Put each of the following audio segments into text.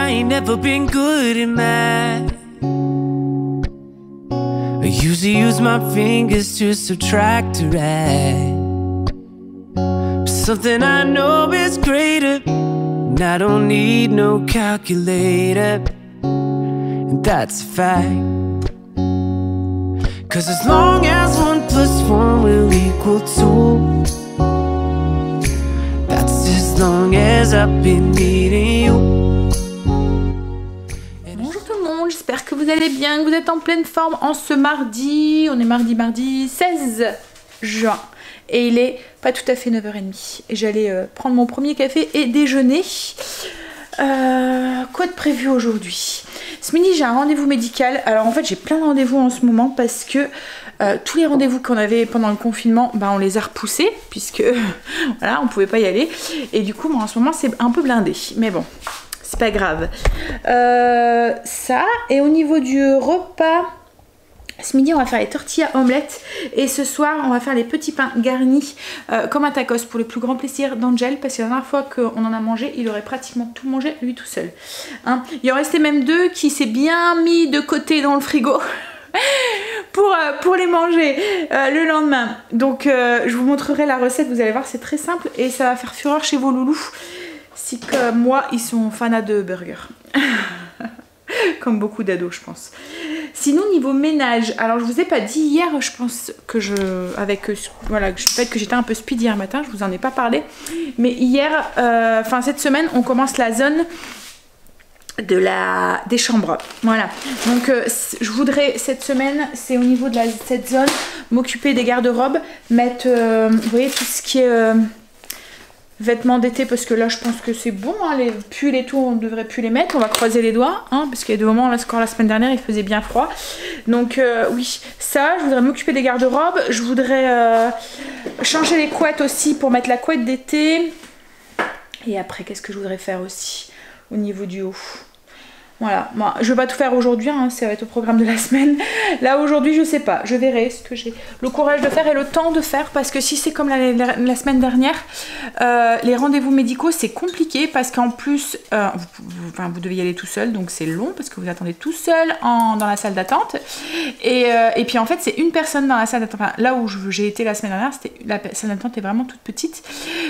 I ain't never been good at math. I usually use my fingers to subtract or add. But something I know is greater, and I don't need no calculator, and that's a fact. 'Cause as long as 1 + 1 will equal 2, that's as long as I've been needing you. Bonjour tout le monde, j'espère que vous allez bien, que vous êtes en pleine forme en ce mardi. On est mardi 16 juin et il est pas tout à fait 9h30. Et j'allais prendre mon premier café et déjeuner. Quoi de prévu aujourd'hui? Ce midi j'ai un rendez-vous médical. Alors en fait j'ai plein de rendez-vous en ce moment parce que tous les rendez-vous qu'on avait pendant le confinement, on les a repoussés puisque voilà, on pouvait pas y aller. Et du coup moi en ce moment c'est un peu blindé. Mais bon, c'est pas grave. Ça, et au niveau du repas, ce midi on va faire les tortillas omelettes et ce soir on va faire les petits pains garnis comme un tacos pour le plus grand plaisir d'Angel, parce que la dernière fois qu'on en a mangé il aurait pratiquement tout mangé lui tout seul, hein. Il en restait même 2 qui s'est bien mis de côté dans le frigo pour les manger le lendemain. Donc je vous montrerai la recette, vous allez voir c'est très simple et ça va faire fureur chez vos loulous si comme moi ils sont fanats de burgers. Comme beaucoup d'ados je pense. Sinon niveau ménage, alors je vous ai pas dit hier, je pense que voilà, le fait que j'étais un peu speed hier matin, je vous en ai pas parlé, mais hier, cette semaine on commence la zone des chambres, voilà. Donc je voudrais cette semaine, c'est au niveau de cette zone, m'occuper des garde-robes, mettre, vous voyez tout ce qui est vêtements d'été, parce que là je pense que c'est bon, hein, les pulls et tout on devrait plus les mettre, on va croiser les doigts, hein, parce qu'il y a des moments, là encore la semaine dernière il faisait bien froid, donc oui, ça, je voudrais m'occuper des garde-robes, je voudrais changer les couettes aussi pour mettre la couette d'été, et après qu'est-ce que je voudrais faire aussi au niveau du haut. Voilà, moi je vais pas tout faire aujourd'hui, hein, ça va être au programme de la semaine. Là aujourd'hui je sais pas, je verrai ce que j'ai le courage de faire et le temps de faire, parce que si c'est comme la semaine dernière, les rendez-vous médicaux c'est compliqué, parce qu'en plus vous devez y aller tout seul, donc c'est long parce que vous attendez tout seul dans la salle d'attente, et puis en fait c'est une personne dans la salle d'attente. Enfin, là où j'ai été la semaine dernière, la salle d'attente est vraiment toute petite,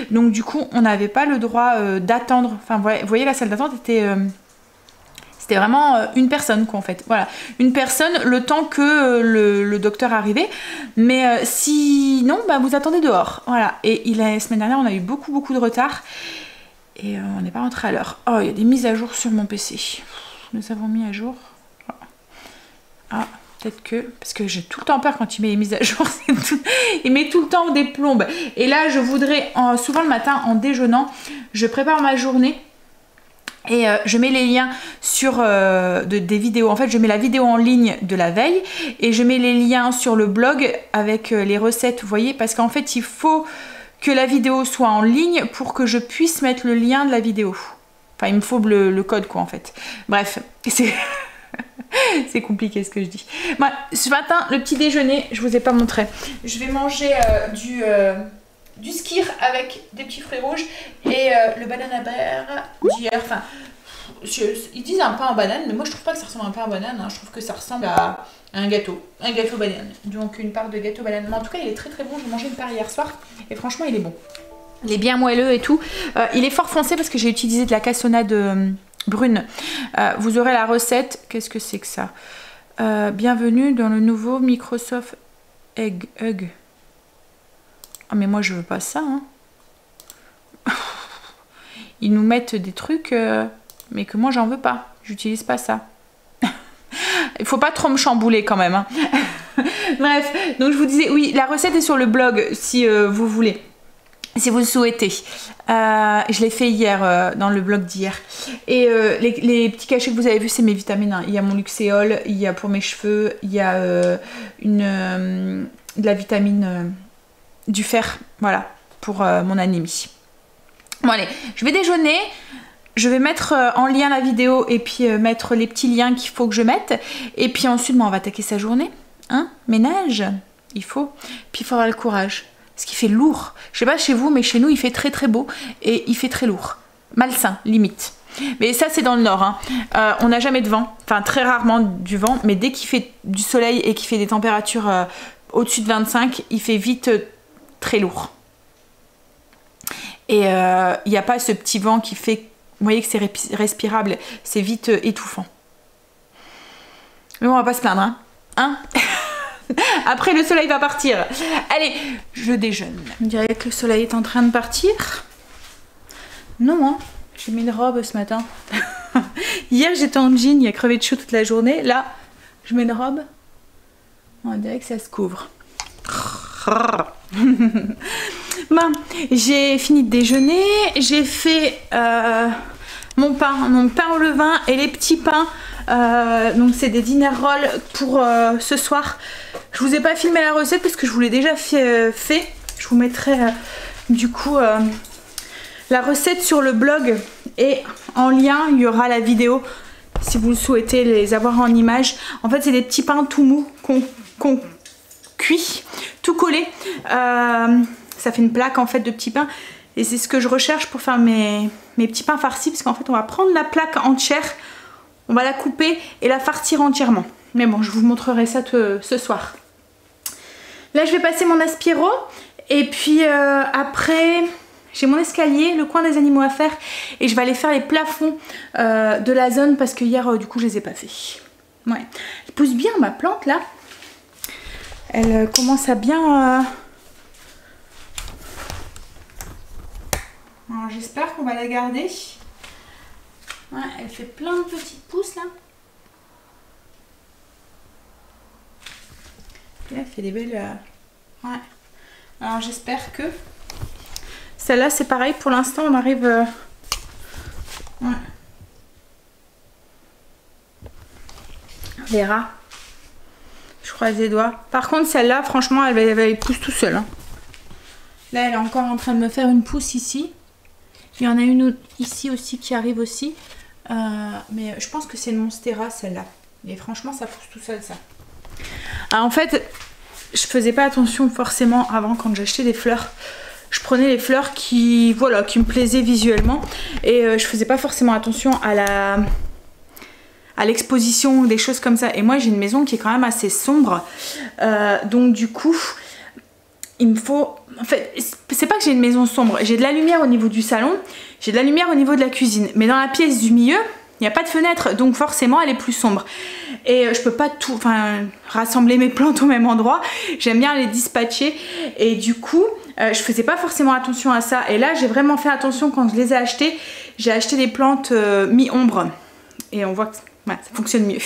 donc du coup on n'avait pas le droit d'attendre. Enfin vous voyez la salle d'attente était c'était vraiment une personne quoi en fait, voilà, une personne le temps que le docteur arrivait, mais sinon vous attendez dehors, voilà. Et la semaine dernière on a eu beaucoup de retard et on n'est pas rentré à l'heure. Oh, il y a des mises à jour sur mon PC, nous avons mis à jour, ah peut-être que, parce que j'ai tout le temps peur quand il met les mises à jour, il met tout le temps des plombes, et là je voudrais, souvent le matin en déjeunant, je prépare ma journée. Et je mets les liens sur des vidéos. En fait, je mets la vidéo en ligne de la veille et je mets les liens sur le blog avec les recettes, vous voyez, parce qu'en fait, il faut que la vidéo soit en ligne pour que je puisse mettre le lien de la vidéo. Enfin, il me faut le code, quoi, en fait. Bref, c'est compliqué ce que je dis. Bon, ce matin, le petit déjeuner, je vous ai pas montré. Je vais manger du skyr avec des petits fruits rouges et le banana bear d'hier. Enfin, ils disent un pain en banane, mais moi je trouve pas que ça ressemble à un pain en banane, hein. Je trouve que ça ressemble à un gâteau banane. Donc une part de gâteau banane. Mais en tout cas il est très bon, j'ai mangé une part hier soir et franchement il est bon. Il est bien moelleux et tout. Il est fort foncé parce que j'ai utilisé de la cassonade brune. Vous aurez la recette. Qu'est-ce que c'est que ça? Bienvenue dans le nouveau Microsoft Hug. Ah mais moi je veux pas ça, hein. Ils nous mettent des trucs mais que moi j'en veux pas, j'utilise pas ça. Il faut pas trop me chambouler quand même, hein. Bref, donc je vous disais, oui, la recette est sur le blog si vous voulez, si vous le souhaitez. Je l'ai fait hier dans le blog d'hier. Et les petits cachets que vous avez vus, c'est mes vitamines, hein. Il y a mon Luxéol, il y a pour mes cheveux, il y a de la vitamine du fer, voilà, pour mon anémie. Bon allez, je vais déjeuner, je vais mettre en lien la vidéo et puis mettre les petits liens qu'il faut que je mette, et puis ensuite on va attaquer sa journée, hein, ménage, il faut, puis il faut avoir le courage, parce qu'il fait lourd, je sais pas chez vous mais chez nous il fait très beau et il fait très lourd, malsain limite. Mais ça c'est dans le nord, hein. On n'a jamais de vent, enfin très rarement du vent, mais dès qu'il fait du soleil et qu'il fait des températures au-dessus de 25, il fait vite très lourd. Et il n'y a pas ce petit vent qui fait, vous voyez que c'est respirable, c'est vite étouffant. Mais on va pas se plaindre, hein, Après le soleil va partir. Allez, je déjeune. On dirait que le soleil est en train de partir. Non, hein. J'ai mis une robe ce matin. Hier j'étais en jean, il a crevé de chaud toute la journée. Là, je mets une robe. On dirait que ça se couvre. Bon, j'ai fini de déjeuner. J'ai fait mon pain au levain et les petits pains. Donc c'est des dinner rolls pour ce soir. Je vous ai pas filmé la recette parce que je vous l'ai déjà fait. Je vous mettrai du coup la recette sur le blog et en lien il y aura la vidéo si vous souhaitez les avoir en image. En fait c'est des petits pains tout mous qu'on cuit, tout collé. Ça fait une plaque en fait de petits pains et c'est ce que je recherche pour faire mes petits pains farcis, parce qu'en fait on va prendre la plaque entière, on va la couper et la farcir entièrement. Mais bon, je vous montrerai ça ce soir. Là je vais passer mon aspiro et puis après j'ai mon escalier, le coin des animaux à faire, et je vais aller faire les plafonds de la zone parce que hier du coup je les ai pas fait. Ouais, elle pousse bien ma plante là. Elle commence à bien... Alors j'espère qu'on va la garder. Ouais, elle fait plein de petites pousses là. Et elle fait des belles... Ouais. Alors j'espère que... Celle-là c'est pareil, pour l'instant on arrive... Ouais. On verra. Je croise les doigts. Par contre celle-là franchement elle pousse tout seule. Hein. Là elle est encore en train de me faire une pousse ici. Il y en a une autre ici aussi qui arrive aussi. Mais je pense que c'est une monstera celle-là. Et franchement ça pousse tout seul ça. Alors, en fait je faisais pas attention forcément avant quand j'achetais des fleurs. Je prenais les fleurs qui me plaisaient visuellement. Et je faisais pas forcément attention à l'exposition, des choses comme ça. Et moi j'ai une maison qui est quand même assez sombre. Donc du coup il me faut... En fait c'est pas que j'ai une maison sombre. J'ai de la lumière au niveau du salon. J'ai de la lumière au niveau de la cuisine. Mais dans la pièce du milieu il n'y a pas de fenêtre. Donc forcément elle est plus sombre. Et je peux pas tout... Enfin rassembler mes plantes au même endroit. J'aime bien les dispatcher. Et du coup je faisais pas forcément attention à ça. Et là j'ai vraiment fait attention quand je les ai achetées. J'ai acheté des plantes mi-ombre. Et on voit que... Ouais, ça fonctionne mieux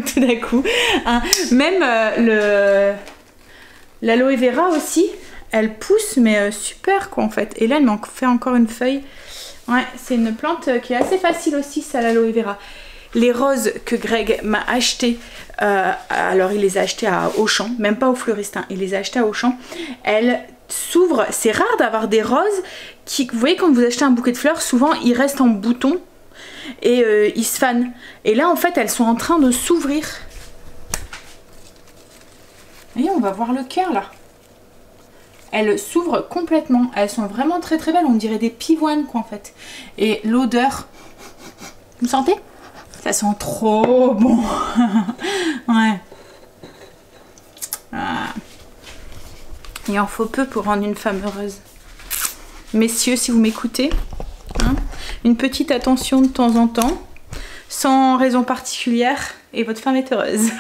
tout d'un coup. Hein. Même l'aloe vera aussi, elle pousse, mais super quoi en fait. Et là, elle m'en fait encore une feuille. Ouais, c'est une plante qui est assez facile aussi, ça, l'aloe vera. Les roses que Greg m'a achetées, alors il les a achetées à Auchan, même pas au fleuriste, hein, il les a achetées à Auchan. Elles s'ouvrent, c'est rare d'avoir des roses qui, vous voyez quand vous achetez un bouquet de fleurs, souvent ils restent en bouton. Et ils se fanent. Et là en fait elles sont en train de s'ouvrir. Et on va voir le cœur là. Elles s'ouvrent complètement. Elles sont vraiment très très belles. On dirait des pivoines quoi en fait. Et l'odeur, vous sentez? Ça sent trop bon. Ouais. Ah. Il en faut peu pour rendre une femme heureuse. Messieurs, si vous m'écoutez, hein, une petite attention de temps en temps, sans raison particulière, et votre femme est heureuse.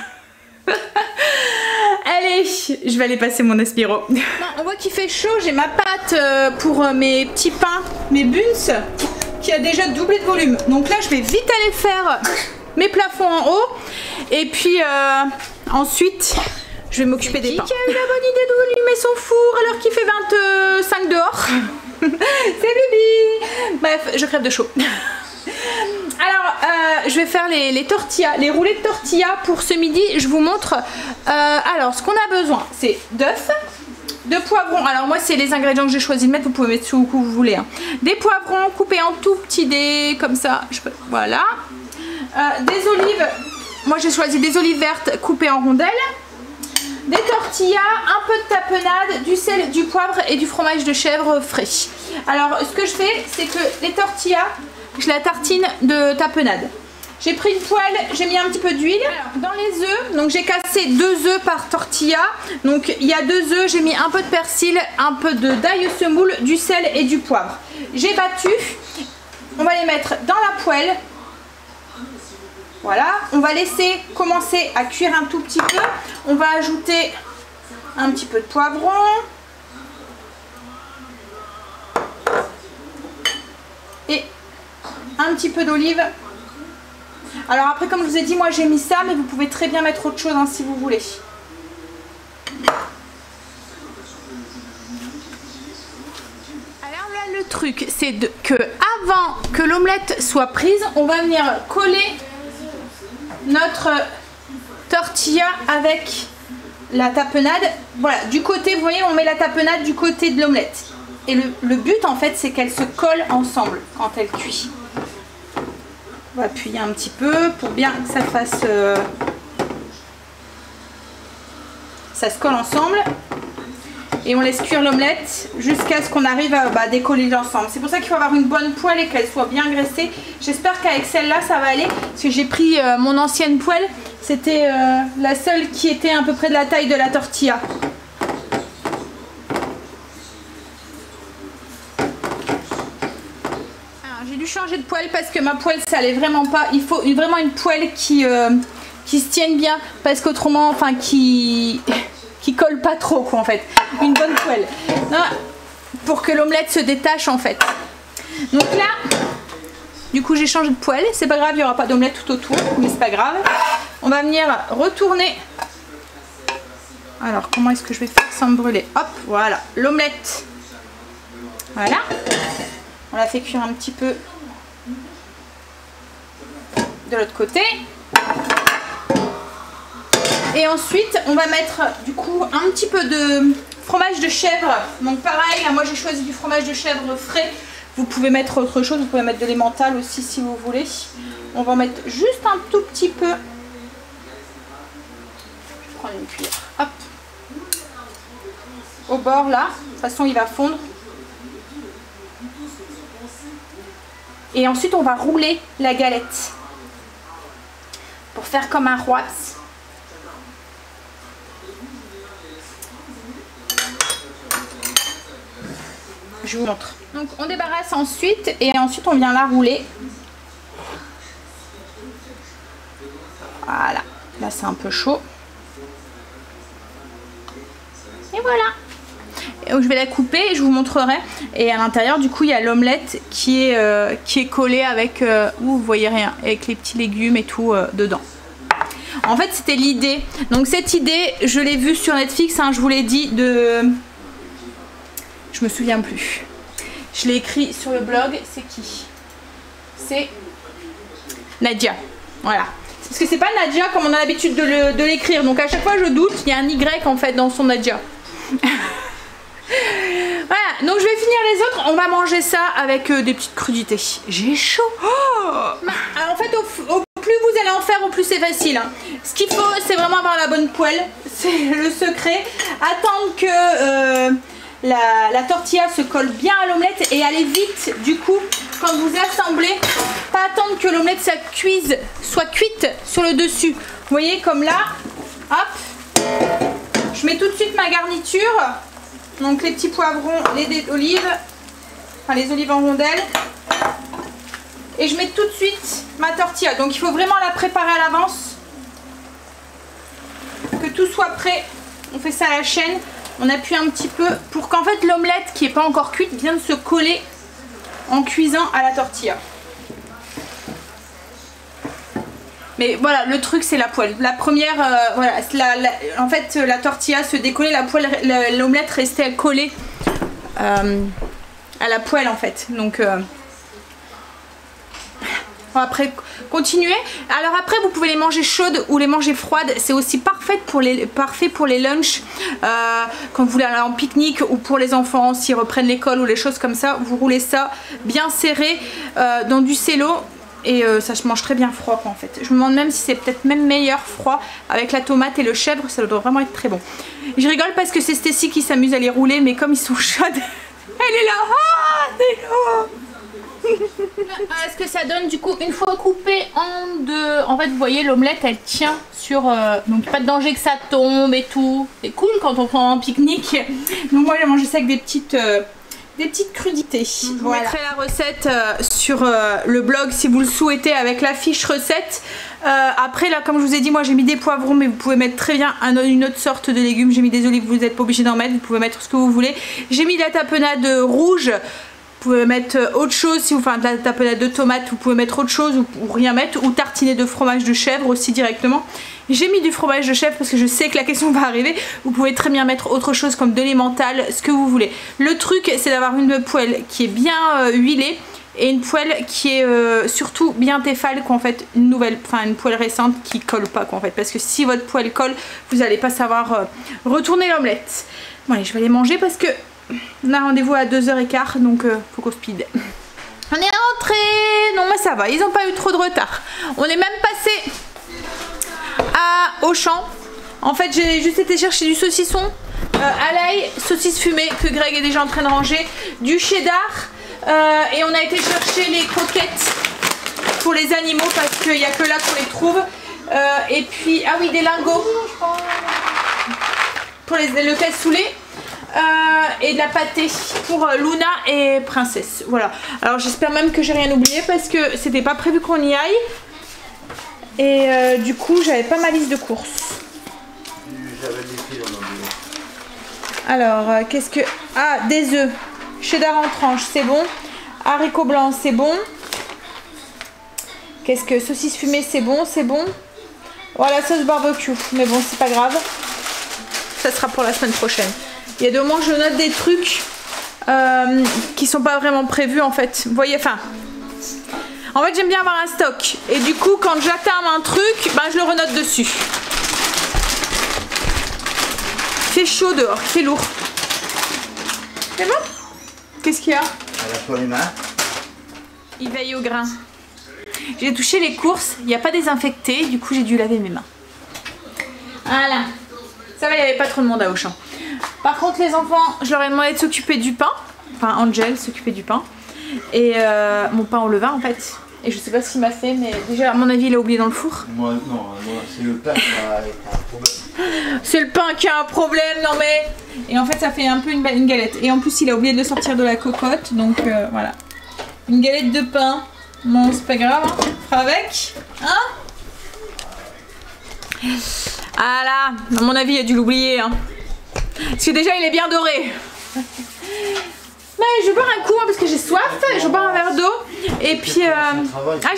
Allez, je vais aller passer mon aspiro. Bon, on voit qu'il fait chaud, j'ai ma pâte pour mes petits pains, mes buns, qui a déjà doublé de volume. Donc là, je vais vite aller faire mes plafonds en haut, et puis ensuite, je vais m'occuper des pains. Qui a eu la bonne idée d'allumer son four alors qu'il fait 25 dehors? C'est Bibi. Bref, je crève de chaud. Alors, je vais faire les tortillas, les roulés de tortillas pour ce midi. Je vous montre. Alors, ce qu'on a besoin, c'est d'œufs, de poivrons. Alors, moi, c'est les ingrédients que j'ai choisi de mettre. Vous pouvez mettre ce que vous voulez. Hein. Des poivrons coupés en tout petits dés, comme ça. Voilà. Des olives. Moi, j'ai choisi des olives vertes coupées en rondelles. Des tortillas, un peu de tapenade, du sel, du poivre et du fromage de chèvre frais. Alors ce que je fais, c'est que les tortillas, je la tartine de tapenade. J'ai pris une poêle, j'ai mis un petit peu d'huile. Dans les œufs, donc j'ai cassé 2 œufs par tortilla. Donc il y a 2 œufs, j'ai mis un peu de persil, un peu d'ail semoule, du sel et du poivre. J'ai battu. On va les mettre dans la poêle. Voilà, on va laisser commencer à cuire un tout petit peu. On va ajouter un petit peu de poivron. Et un petit peu d'olive. Alors après, comme je vous ai dit, moi j'ai mis ça, mais vous pouvez très bien mettre autre chose hein, si vous voulez. Alors là, le truc, c'est que avant que l'omelette soit prise, on va venir coller notre tortilla avec la tapenade. Voilà, du côté, vous voyez, on met la tapenade du côté de l'omelette. Et le but, en fait, c'est qu'elle se colle ensemble quand elle cuit. On va appuyer un petit peu pour bien que ça fasse... ça se colle ensemble. Et on laisse cuire l'omelette jusqu'à ce qu'on arrive à décoller l'ensemble. C'est pour ça qu'il faut avoir une bonne poêle et qu'elle soit bien graissée. J'espère qu'avec celle-là, ça va aller. Parce que j'ai pris mon ancienne poêle. C'était la seule qui était à peu près de la taille de la tortilla. Changer de poêle parce que ma poêle ça allait vraiment pas. Il faut vraiment une poêle qui se tienne bien parce qu'autrement, enfin qui colle pas trop quoi en fait. Une bonne poêle pour que l'omelette se détache en fait. Donc là, du coup j'ai changé de poêle. C'est pas grave, il n'y aura pas d'omelette tout autour, mais c'est pas grave. On va venir retourner. Alors comment est-ce que je vais faire sans me brûler? Hop, voilà l'omelette. Voilà. On la fait cuire un petit peu de l'autre côté. Et ensuite, on va mettre du coup un petit peu de fromage de chèvre. Donc pareil, là, moi j'ai choisi du fromage de chèvre frais. Vous pouvez mettre autre chose, vous pouvez mettre de l'emmental aussi si vous voulez. On va en mettre juste un tout petit peu. Je vais prendre une cuillère. Hop. Au bord là, de toute façon il va fondre. Et ensuite on va rouler la galette pour faire comme un wraps. Je vous montre. Donc on débarrasse ensuite et ensuite on vient la rouler. Voilà, là c'est un peu chaud. Et voilà. Je vais la couper et je vous montrerai. Et à l'intérieur du coup il y a l'omelette qui est collée avec vous voyez rien, avec les petits légumes et tout dedans. En fait c'était l'idée. Donc cette idée je l'ai vue sur Netflix hein, je vous l'ai dit de... Je me souviens plus. Je l'ai écrit sur le blog. C'est qui? C'est Nadia. Voilà. Parce que c'est pas Nadia comme on a l'habitude de l'écrire. Donc à chaque fois je doute. Il y a un Y en fait dans son Nadia. Voilà, donc je vais finir les autres. On va manger ça avec des petites crudités. J'ai chaud. Oh alors en fait, au plus vous allez en faire, au plus c'est facile. Hein. Ce qu'il faut, c'est vraiment avoir la bonne poêle. C'est le secret. Attendre que la tortilla se colle bien à l'omelette et aller vite. Du coup, quand vous assemblez, pas attendre que l'omelette soit cuite sur le dessus. Vous voyez, comme là. Hop. Je mets tout de suite ma garniture. Donc les petits poivrons, les olives, enfin les olives en rondelles. Et je mets tout de suite ma tortilla. Donc il faut vraiment la préparer à l'avance. Que tout soit prêt. On fait ça à la chaîne. On appuie un petit peu pour qu'en fait l'omelette qui n'est pas encore cuite vienne se coller en cuisant à la tortilla. Mais voilà, le truc c'est la poêle. La première, voilà, en fait la tortilla se décollait, la poêle, l'omelette restait collée à la poêle en fait. Donc on va après continuer. Alors après vous pouvez les manger chaudes ou les manger froides. C'est aussi parfait pour les lunchs quand vous voulez aller en pique-nique ou pour les enfants s'ils reprennent l'école ou les choses comme ça. Vous roulez ça bien serré dans du cello. Et ça se mange très bien froid quoi, en fait. Je me demande même si c'est peut-être même meilleur froid avec la tomate et le chèvre, ça doit vraiment être très bon. Je rigole parce que c'est Stécie qui s'amuse à les rouler, mais comme ils sont chaudes, elle est là. Ah, c'est chaud. Ce que ça donne du coup une fois coupée en deux. En fait vous voyez l'omelette elle tient sur donc pas de danger que ça tombe et tout. C'est cool quand on prend un pique-nique. Donc moi j'ai mangé ça avec des petites crudités. Je vous mettrai la recette sur le blog si vous le souhaitez avec la fiche recette. Après là comme je vous ai dit moi j'ai mis des poivrons mais vous pouvez mettre très bien une autre sorte de légumes. J'ai mis des olives, vous n'êtes pas obligé d'en mettre, vous pouvez mettre ce que vous voulez. J'ai mis de la tapenade rouge. Vous pouvez mettre autre chose, si vous faites de la tapenade de tomates, vous pouvez mettre autre chose ou rien mettre, ou tartiner de fromage de chèvre aussi directement. J'ai mis du fromage de chèvre parce que je sais que la question va arriver. Vous pouvez très bien mettre autre chose comme de l'emmental, ce que vous voulez. Le truc c'est d'avoir une poêle qui est bien huilée et une poêle qui est surtout bien Tefal, qu'en fait une poêle récente qui colle pas qu'en fait, parce que si votre poêle colle, vous n'allez pas savoir retourner l'omelette. Bon allez, je vais aller manger parce que on a rendez-vous à 2h15 donc faut qu'on speed. On est rentré. Non mais ça va, ils n'ont pas eu trop de retard. On est même passé à Auchan. En fait j'ai juste été chercher du saucisson à l'ail, saucisse fumée que Greg est déjà en train de ranger, du cheddar et on a été chercher les croquettes pour les animaux parce qu'il n'y a que là qu'on les trouve. Et puis, ah oui, des lingots pour le cassoulet. Et de la pâtée pour Luna et Princesse. Voilà. Alors j'espère même que j'ai rien oublié parce que c'était pas prévu qu'on y aille. Et du coup j'avais pas ma liste de courses. Alors qu'est-ce que... Ah, des œufs. Cheddar en tranche, c'est bon. Haricots blancs, c'est bon. Qu'est-ce que... Saucisse fumée, c'est bon, c'est bon. Voilà, sauce barbecue. Mais bon, c'est pas grave. Ça sera pour la semaine prochaine. Il y a des moments où je note des trucs qui sont pas vraiment prévus en fait. Vous voyez, enfin... En fait, j'aime bien avoir un stock. Et du coup, quand j'atteins un truc, ben, je le renote dessus. Il fait chaud dehors, il fait lourd. C'est bon? Qu'est-ce qu'il y a? Elle a pas les mains. Il veille au grain. J'ai touché les courses, il n'y a pas désinfecté, du coup j'ai dû laver mes mains. Voilà. Ça va, il n'y avait pas trop de monde à Auchan. Par contre les enfants, je leur ai demandé de s'occuper du pain. Enfin Angel s'occuper du pain. Et mon pain au levain en fait. Et je sais pas ce qu'il m'a fait, mais déjà à mon avis il a oublié dans le four. Moi non, c'est le pain qui a un problème. C'est le pain qui a un problème, non mais... Et en fait ça fait un peu une galette. Et en plus il a oublié de le sortir de la cocotte, donc voilà. Une galette de pain. Bon c'est pas grave, hein. On fera avec. Hein? Ah là, à mon avis il a dû l'oublier. Hein. Parce que déjà il est bien doré. Mais je vais boire un coup hein, parce que j'ai soif. Je vais boire un verre d'eau. Et puis ah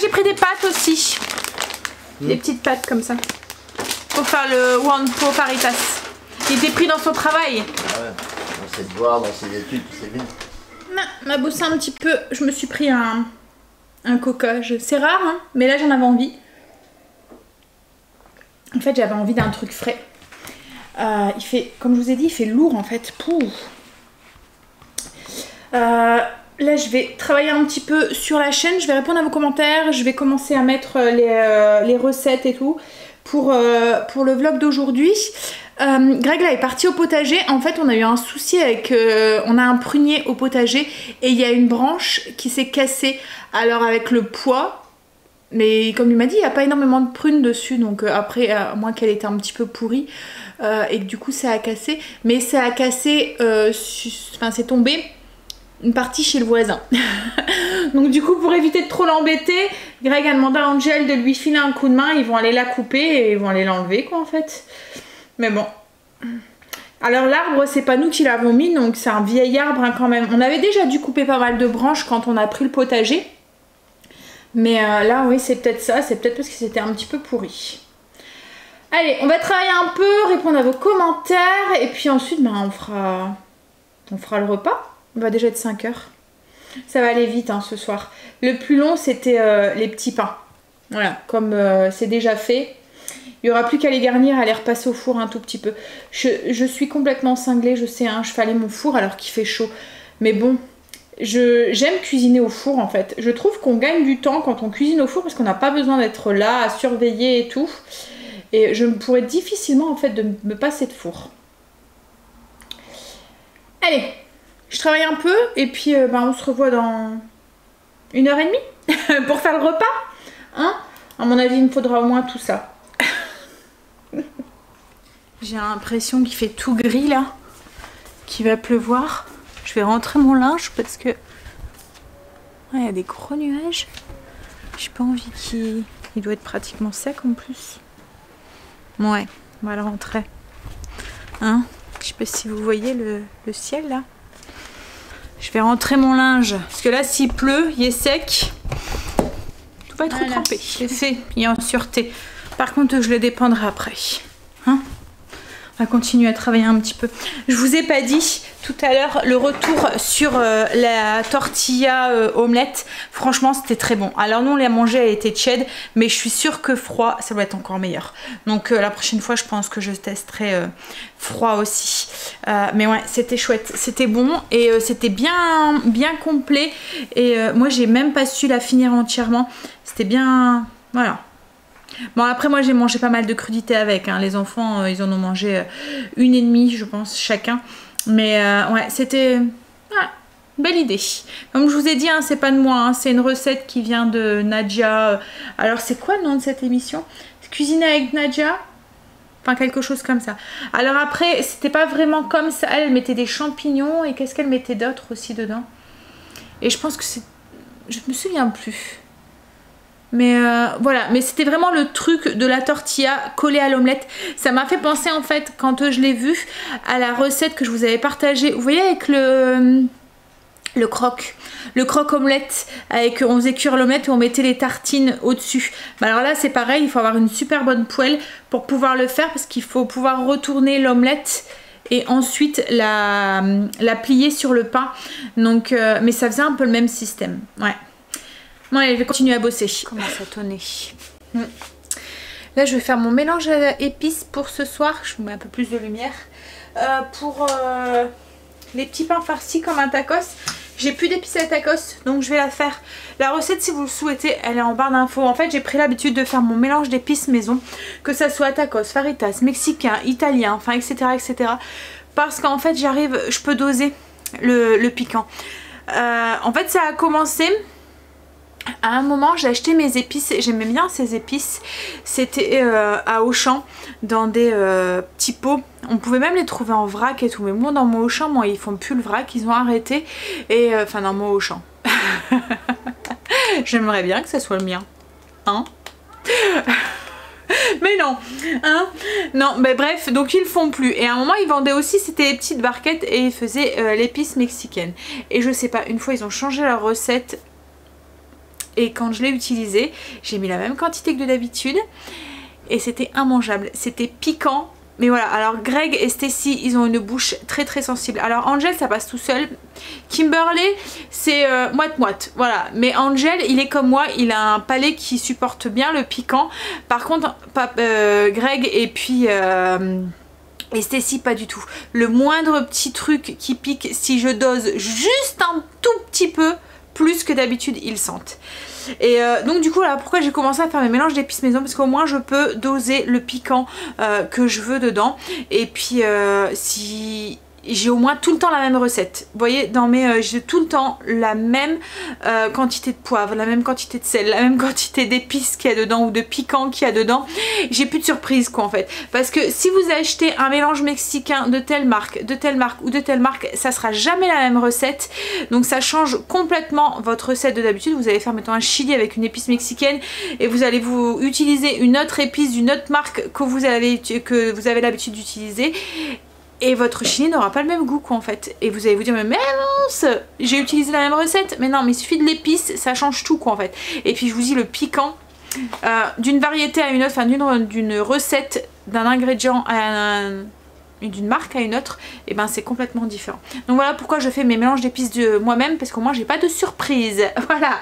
j'ai pris des pâtes aussi. Des petites pâtes comme ça. Pour faire le One Pot Paritas. Il était pris dans son travail. Ah ouais, dans ses devoirs, dans ses études, c'est bien. On a bossé un petit peu. Je me suis pris un coca. C'est rare hein, mais là j'en avais envie. En fait j'avais envie d'un truc frais. Il fait, comme je vous ai dit, il fait lourd en fait. Pouh. Là je vais travailler un petit peu sur la chaîne, je vais répondre à vos commentaires, je vais commencer à mettre les recettes et tout pour le vlog d'aujourd'hui. Greg là est parti au potager, en fait on a eu un souci avec, on a un prunier au potager et il y a une branche qui s'est cassée. Alors avec le poids, mais comme il m'a dit il n'y a pas énormément de prunes dessus, donc après à moins qu'elle était un petit peu pourrie et que du coup ça a cassé, mais ça a cassé, enfin c'est tombé une partie chez le voisin. Donc du coup pour éviter de trop l'embêter, Greg a demandé à Angel de lui filer un coup de main, ils vont aller la couper et ils vont aller l'enlever quoi en fait. Mais bon. Alors l'arbre c'est pas nous qui l'avons mis, donc c'est un vieil arbre hein, quand même. On avait déjà dû couper pas mal de branches quand on a pris le potager. Mais là oui c'est peut-être ça, c'est peut-être parce que c'était un petit peu pourri. Allez on va travailler un peu, répondre à vos commentaires et puis ensuite ben, on fera le repas. On va déjà être 5 heures. Ça va aller vite hein, ce soir. Le plus long c'était les petits pains. Voilà, comme c'est déjà fait. Il n'y aura plus qu'à les garnir, à les repasser au four un tout petit peu. Je suis complètement cinglée, je sais, hein, je fais aller mon four alors qu'il fait chaud. Mais bon, j'aime cuisiner au four en fait. Je trouve qu'on gagne du temps quand on cuisine au four parce qu'on n'a pas besoin d'être là à surveiller et tout. Et je pourrais difficilement en fait de me passer de four. Allez, je travaille un peu et puis ben, on se revoit dans 1h30 pour faire le repas, hein? À mon avis, il me faudra au moins tout ça. J'ai l'impression qu'il fait tout gris là, qu'il va pleuvoir. Je vais rentrer mon linge parce que il y a des gros nuages. J'ai pas envie qu'il doit être pratiquement sec en plus. Ouais, on va le rentrer. Hein? Je sais pas si vous voyez le ciel là. Je vais rentrer mon linge parce que là, s'il pleut, il est sec. Tout va trop trempé. C'est fait, il est en sûreté. Par contre, je le dépendrai après. Hein? On va continuer à travailler un petit peu. Je vous ai pas dit tout à l'heure le retour sur la tortilla omelette. Franchement, c'était très bon. Alors nous, on l'a mangé, elle était tiède, mais je suis sûre que froid, ça doit être encore meilleur. Donc la prochaine fois, je pense que je testerai froid aussi. Mais ouais, c'était chouette, c'était bon et c'était bien complet. Et moi, j'ai même pas su la finir entièrement. C'était bien, voilà. Bon, après moi j'ai mangé pas mal de crudités avec, hein. Les enfants ils en ont mangé 1,5 je pense chacun, mais ouais, c'était belle idée. Comme je vous ai dit, hein, c'est pas de moi, hein, c'est une recette qui vient de Nadia. Alors c'est quoi le nom de cette émission? Cuisiner avec Nadia, enfin quelque chose comme ça. Alors après c'était pas vraiment comme ça, elle mettait des champignons et qu'est-ce qu'elle mettait d'autre aussi dedans, et je pense que c'est, je me souviens plus. Mais voilà, mais c'était vraiment le truc de la tortilla collée à l'omelette. Ça m'a fait penser en fait, quand je l'ai vu, à la recette que je vous avais partagée. Vous voyez avec le croque omelette, avec on faisait cuire l'omelette et on mettait les tartines au dessus. Alors là c'est pareil, il faut avoir une super bonne poêle pour pouvoir le faire, parce qu'il faut pouvoir retourner l'omelette et ensuite la plier sur le pain. Donc mais ça faisait un peu le même système. Ouais. Bon, allez, je vais continuer à bosser. Comment ça tonner. Là, je vais faire mon mélange à épices pour ce soir. Je vous mets un peu plus de lumière. Pour les petits pains farcis comme un tacos. J'ai plus d'épices à tacos, donc je vais la faire. La recette, si vous le souhaitez, elle est en barre d'infos. En fait, j'ai pris l'habitude de faire mon mélange d'épices maison. Que ça soit tacos, faritas, mexicain, italien, enfin, etc. etc. Parce qu'en fait, j'arrive, je peux doser le piquant. En fait, ça a commencé... À un moment j'ai acheté mes épices, j'aimais bien ces épices, c'était à Auchan dans des petits pots, on pouvait même les trouver en vrac et tout, mais bon dans mon Auchan, moi ils font plus le vrac, ils ont arrêté, et enfin dans mon Auchan, j'aimerais bien que ça soit le mien, hein. Mais non, hein, non, mais bref, donc ils le font plus. Et à un moment ils vendaient aussi, c'était des petites barquettes et ils faisaient l'épice mexicaine. Et je sais pas, une fois ils ont changé leur recette. Et quand je l'ai utilisé, j'ai mis la même quantité que d'habitude et c'était immangeable, c'était piquant. Mais voilà, alors Greg et Stacy, ils ont une bouche très très sensible. Alors Angel, ça passe tout seul. Kimberley, c'est moite-moite, voilà. Mais Angel, il est comme moi, il a un palais qui supporte bien le piquant. Par contre, Greg et puis... et Stacy pas du tout. Le moindre petit truc qui pique, si je dose juste un tout petit peu, plus que d'habitude ils sentent. Et donc du coup là pourquoi j'ai commencé à faire mes mélanges d'épices maison, parce qu'au moins je peux doser le piquant que je veux dedans. Et puis si j'ai au moins tout le temps la même recette, vous voyez, dans mes j'ai tout le temps la même quantité de poivre, la même quantité de sel, la même quantité d'épices qu'il y a dedans ou de piquant qu'il y a dedans. J'ai plus de surprise quoi en fait, parce que si vous achetez un mélange mexicain de telle marque ou de telle marque, ça sera jamais la même recette. Donc ça change complètement votre recette de d'habitude. Vous allez faire mettons un chili avec une épice mexicaine et vous allez vous utiliser une autre épice d'une autre marque que vous avez l'habitude d'utiliser. Et votre chili n'aura pas le même goût quoi en fait. Et vous allez vous dire mais mince, j'ai utilisé la même recette. Mais non, mais il suffit de l'épice, ça change tout quoi en fait. Et puis je vous dis le piquant d'une variété à une autre, enfin d'une recette, d'un ingrédient à d'une marque à une autre, et ben c'est complètement différent. Donc voilà pourquoi je fais mes mélanges d'épices de moi-même, parce qu'au moins j'ai pas de surprise. Voilà.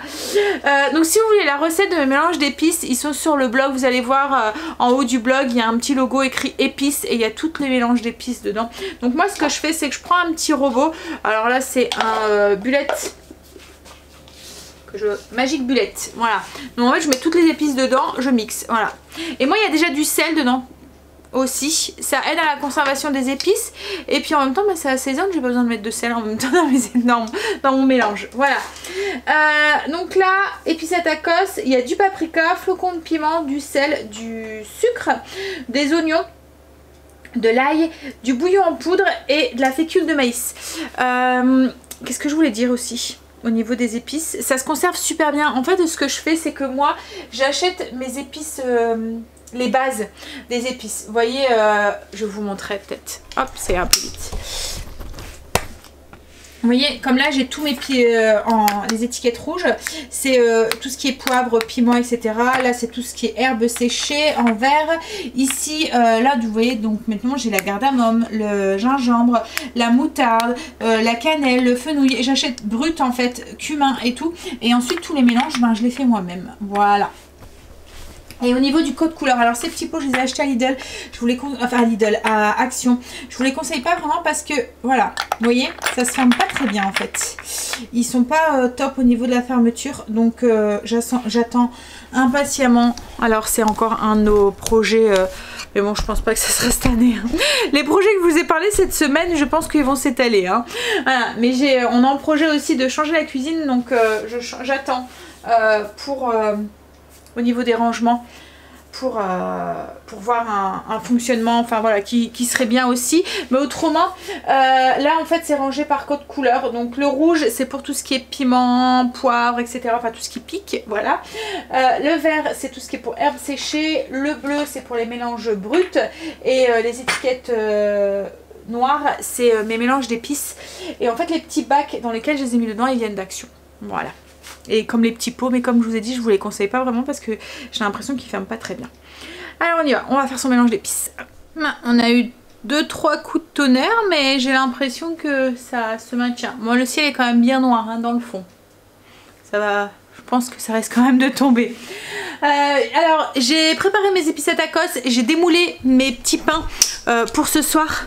Donc si vous voulez la recette de mes mélanges d'épices, ils sont sur le blog. Vous allez voir en haut du blog, il y a un petit logo écrit épices et il y a toutes les mélanges d'épices dedans. Donc moi ce que je fais, c'est que je prends un petit robot. Alors là c'est un bullette. Magic Bullet, voilà. Donc en fait je mets toutes les épices dedans, je mixe, voilà. Et moi il y a déjà du sel dedans. aussi, ça aide à la conservation des épices et puis en même temps bah, ça assaisonne, j'ai pas besoin de mettre de sel en même temps dans mon mélange. Voilà. Donc là, épices à tacos, il y a du paprika, flocons de piment, du sel, du sucre, des oignons, de l'ail, du bouillon en poudre et de la fécule de maïs. Qu'est-ce que je voulais dire aussi au niveau des épices? Ça se conserve super bien. En fait, ce que je fais, c'est que moi, j'achète mes épices, les bases des épices. Vous voyez, je vous montrerai peut-être. Hop, c'est un peu vite. Vous voyez, comme là j'ai tous mes les étiquettes rouges, c'est tout ce qui est poivre, piment, etc. Là c'est tout ce qui est herbes séchées en vert. Ici, là vous voyez, donc maintenant j'ai la cardamome, le gingembre, la moutarde, la cannelle, le fenouil. J'achète brut en fait, cumin et tout. Et ensuite tous les mélanges, ben, je les fais moi-même. Voilà. Et au niveau du code couleur, alors ces petits pots je les ai achetés à Lidl, à Action. Je vous les conseille pas vraiment parce que voilà, vous voyez, ça se ferme pas très bien en fait. Ils sont pas top au niveau de la fermeture, donc j'attends impatiemment. Alors c'est encore un de nos projets, mais bon je pense pas que ça sera cette année. Hein. Les projets que je vous ai parlé cette semaine, je pense qu'ils vont s'étaler. Hein. Voilà, mais on a en projet aussi de changer la cuisine, donc j'attends pour... au niveau des rangements pour voir un fonctionnement enfin voilà qui serait bien aussi, mais autrement là en fait c'est rangé par code couleur. Donc le rouge c'est pour tout ce qui est piment, poivre, etc., enfin tout ce qui pique, voilà. Le vert c'est tout ce qui est pour herbes séchées, le bleu c'est pour les mélanges bruts et les étiquettes noires c'est mes mélanges d'épices. Et en fait les petits bacs dans lesquels je les ai mis dedans ils viennent d'Action, voilà. Et comme les petits pots, mais comme je vous ai dit, je vous les conseille pas vraiment parce que j'ai l'impression qu'ils ferment pas très bien. Alors on y va, on va faire son mélange d'épices. On a eu 2-3 coups de tonnerre, mais j'ai l'impression que ça se maintient. Bon, le ciel est quand même bien noir hein, dans le fond. Ça va, je pense que ça risque quand même de tomber. Alors j'ai préparé mes épices à tacos, j'ai démoulé mes petits pains pour ce soir.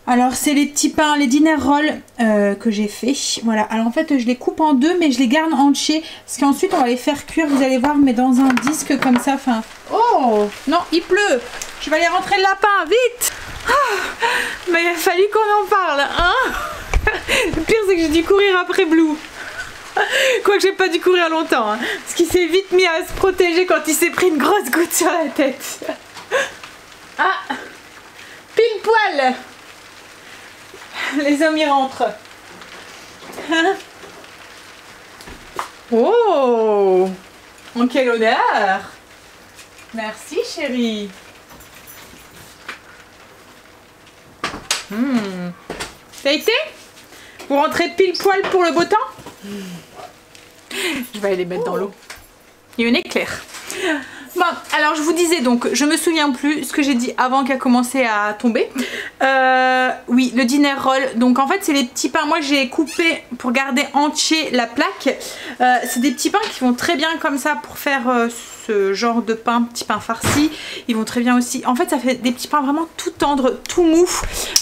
Alors c'est les petits pains, les dinner rolls que j'ai fait. Voilà, alors en fait je les coupe en deux mais je les garde entiers parce qu'ensuite on va les faire cuire, vous allez voir, mais dans un disque comme ça. Enfin, oh non, il pleut. Je vais aller rentrer le lapin, vite. Mais il a fallu qu'on en parle, hein. Le pire c'est que j'ai dû courir après Blue. Quoique j'ai pas dû courir longtemps, hein, parce qu'il s'est vite mis à se protéger quand il s'est pris une grosse goutte sur la tête. Ah, pile poil. Les hommes y rentrent. Hein? Oh, en quel honneur. Merci chérie. T'as été? Vous rentrez pile poil pour le beau temps? Je vais aller les mettre dans l'eau. Il y a une éclair. Bon, alors je vous disais donc, je me souviens plus ce que j'ai dit avant qu'elle commençait à tomber. Oui, le dinner roll. Donc en fait c'est les petits pains. Moi j'ai coupé pour garder entier la plaque. C'est des petits pains qui vont très bien comme ça pour faire ce genre de pain, petit pain farci. Ils vont très bien aussi. En fait ça fait des petits pains vraiment tout tendres, tout mou.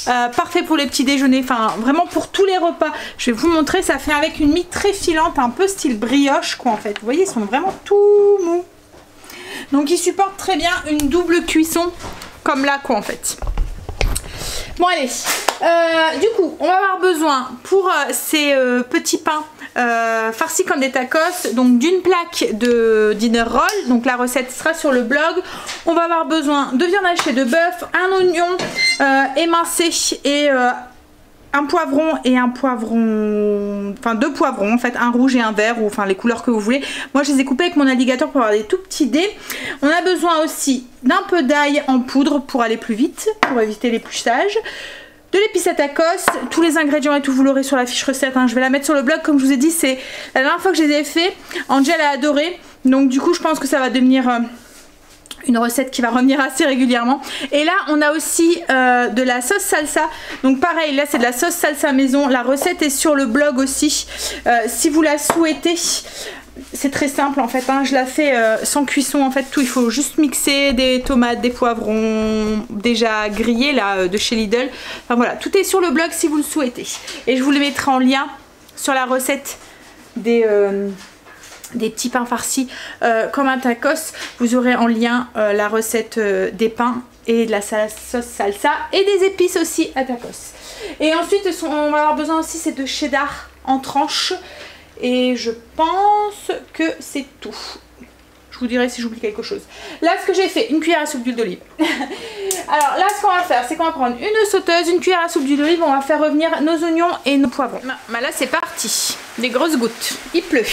Parfait pour les petits déjeuners. Enfin vraiment pour tous les repas. Je vais vous montrer, ça fait avec une mie très filante, un peu style brioche quoi en fait. Vous voyez, ils sont vraiment tout mous. Donc ils supportent très bien une double cuisson comme là quoi en fait. Bon allez, du coup on va avoir besoin pour ces petits pains farcis comme des tacos, donc d'une plaque de dinner roll, donc la recette sera sur le blog. On va avoir besoin de viande hachée de bœuf, un oignon émincé et un poivron et un poivron, enfin deux poivrons en fait, un rouge et un vert, ou enfin les couleurs que vous voulez. Moi je les ai coupés avec mon alligator pour avoir des tout petits dés. On a besoin aussi d'un peu d'ail en poudre pour aller plus vite, pour éviter l'épluchage. De l'épice à tacos, tous les ingrédients et tout vous l'aurez sur la fiche recette, hein. Je vais la mettre sur le blog comme je vous ai dit, c'est la dernière fois que je les ai fait. Angel a adoré, donc du coup je pense que ça va devenir une recette qui va revenir assez régulièrement. Et là on a aussi de la sauce salsa, donc pareil là c'est de la sauce salsa maison, la recette est sur le blog aussi si vous la souhaitez. C'est très simple en fait, hein. Je la fais sans cuisson en fait, tout, il faut juste mixer des tomates, des poivrons déjà grillés là de chez Lidl, enfin voilà, tout est sur le blog si vous le souhaitez. Et je vous le mettrai en lien sur la recette des des petits pains farcis comme un tacos. Vous aurez en lien la recette des pains et de la sauce salsa et des épices aussi à tacos. Et ensuite on va avoir besoin aussi c'est de cheddar en tranches et je pense que c'est tout. Je vous dirai si j'oublie quelque chose. Là ce que j'ai fait, une cuillère à soupe d'huile d'olive. Alors là ce qu'on va faire c'est qu'on va prendre une sauteuse, une cuillère à soupe d'huile d'olive, on va faire revenir nos oignons et nos poivrons. Bah là c'est parti, des grosses gouttes, il pleut.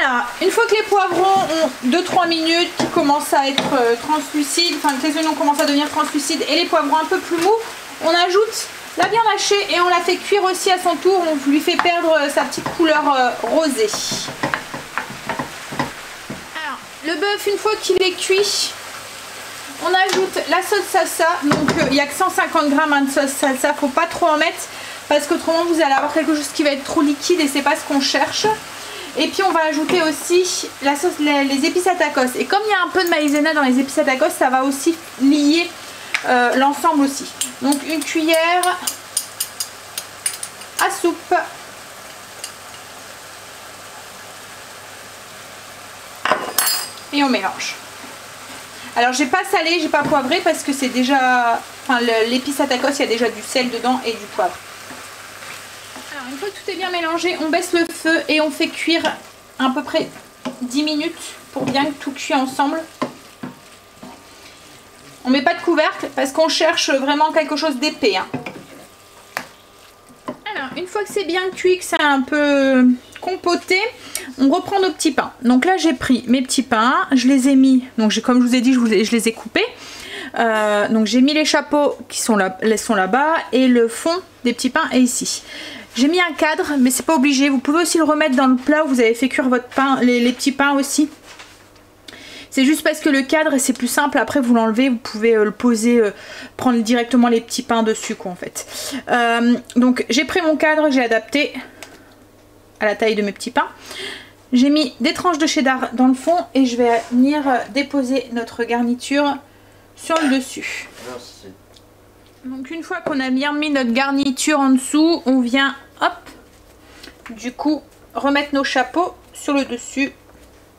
Alors, une fois que les poivrons ont 2-3 minutes, qui commencent à être translucides, enfin que les oignons commencent à devenir translucides et les poivrons un peu plus mous, on ajoute la viande hachée et on la fait cuire aussi à son tour, on lui fait perdre sa petite couleur rosée. Alors, le bœuf, une fois qu'il est cuit, on ajoute la sauce salsa, donc il n'y a que 150 g de sauce salsa, faut pas trop en mettre parce qu'autrement vous allez avoir quelque chose qui va être trop liquide et c'est pas ce qu'on cherche. Et puis on va ajouter aussi la sauce, les épices à tacos. Et comme il y a un peu de maïzena dans les épices à tacos, ça va aussi lier l'ensemble aussi. Donc une cuillère à soupe. Et on mélange. Alors j'ai pas salé, j'ai pas poivré parce que c'est déjà... Enfin l'épice à tacos, il y a déjà du sel dedans et du poivre. Une fois que tout est bien mélangé, on baisse le feu et on fait cuire à peu près 10 minutes pour bien que tout cuit ensemble. On met pas de couvercle parce qu'on cherche vraiment quelque chose d'épais. Hein. Alors, une fois que c'est bien cuit, que c'est un peu compoté, on reprend nos petits pains. Donc là, j'ai pris mes petits pains, je les ai mis, donc comme je vous ai dit, je les ai coupés. Donc j'ai mis les chapeaux qui sont là-bas et le fond des petits pains est ici. J'ai mis un cadre, mais c'est pas obligé. Vous pouvez aussi le remettre dans le plat où vous avez fait cuire votre pain, les petits pains aussi. C'est juste parce que le cadre, c'est plus simple. Après, vous l'enlevez, vous pouvez le poser, prendre directement les petits pains dessus, quoi, en fait. Donc, j'ai pris mon cadre, j'ai adapté à la taille de mes petits pains. J'ai mis des tranches de cheddar dans le fond et je vais venir déposer notre garniture sur le dessus. Donc une fois qu'on a bien mis notre garniture en dessous, on vient, hop, du coup, remettre nos chapeaux sur le dessus.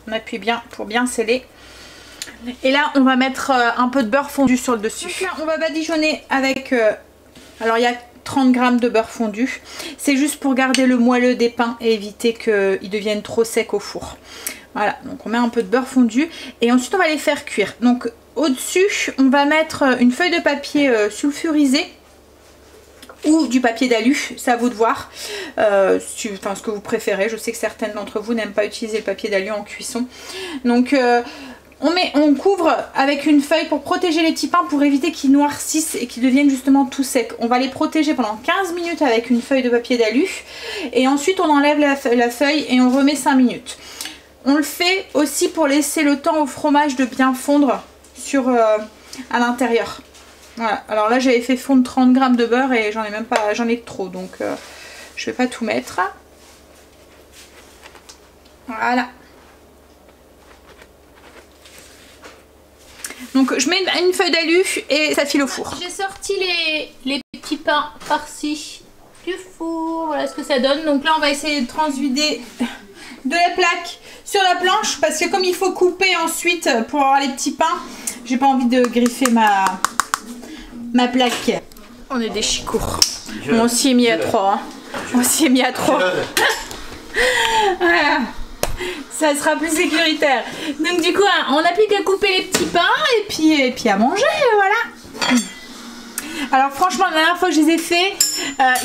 On appuie bien pour bien sceller. Et là, on va mettre un peu de beurre fondu sur le dessus. Donc là, on va badigeonner avec... alors, il y a 30 g de beurre fondu. C'est juste pour garder le moelleux des pains et éviter qu'ils deviennent trop secs au four. Voilà, donc on met un peu de beurre fondu. Et ensuite, on va les faire cuire. Donc... Au-dessus, on va mettre une feuille de papier sulfurisé ou du papier d'alu, c'est à vous de voir, enfin ce que vous préférez. Je sais que certaines d'entre vous n'aiment pas utiliser le papier d'alu en cuisson. Donc on couvre avec une feuille pour protéger les petits pains, pour éviter qu'ils noircissent et qu'ils deviennent justement tout secs. On va les protéger pendant 15 minutes avec une feuille de papier d'alu et ensuite on enlève la feuille et on remet 5 minutes. On le fait aussi pour laisser le temps au fromage de bien fondre à l'intérieur. Voilà. Alors là j'avais fait fondre 30 g de beurre et j'en ai trop, donc je vais pas tout mettre. Voilà. Donc je mets une feuille d'alu et ça file au four. J'ai sorti les petits pains farcis du four. Voilà ce que ça donne. Donc là on va essayer de transvider de la plaque sur la planche parce que comme il faut couper ensuite pour avoir les petits pains, j'ai pas envie de griffer ma plaque. On est des chicours. On s'y est mis à 3. Hein. On s'y est mis à 3. Voilà. Ça sera plus sécuritaire. Donc du coup, on n'a plus qu'à couper les petits pains et puis à manger, voilà. Alors franchement, la dernière fois que je les ai fait,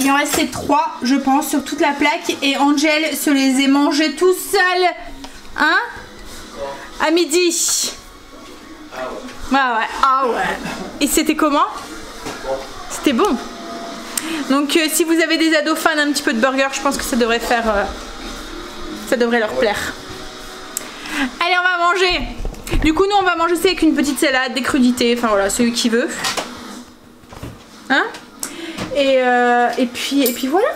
il en restait 3, je pense, sur toute la plaque. Et Angel se les est mangés tout seul. Hein? À midi. Ah ouais. Et c'était comment? C'était bon. Donc si vous avez des ados fans un petit peu de burger, je pense que ça devrait faire... ça devrait leur plaire. Allez, on va manger. Du coup, nous on va manger ça avec une petite salade, des crudités, enfin voilà, celui qui veut. Hein? Et puis voilà.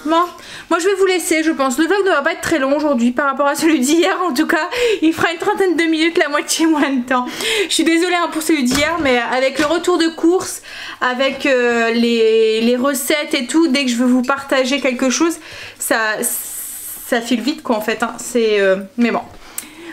Bon, moi je vais vous laisser, je pense. Le vlog ne va pas être très long aujourd'hui par rapport à celui d'hier. En tout cas, il fera une trentaine de minutes, la moitié moins de temps. Je suis désolée hein, pour celui d'hier, mais avec le retour de course, avec les recettes et tout, dès que je veux vous partager quelque chose, ça ça file vite quoi en fait. Hein. C'est mais bon.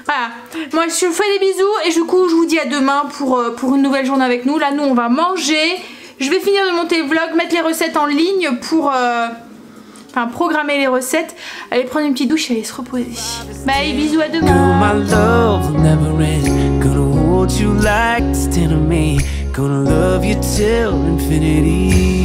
Voilà. Moi je vous fais des bisous et du coup je vous dis à demain pour une nouvelle journée avec nous. Là nous on va manger. Je vais finir de monter le vlog, mettre les recettes en ligne pour enfin programmer les recettes. Aller prendre une petite douche et aller se reposer. Bye, bisous, à demain. Gonna love you till infinity.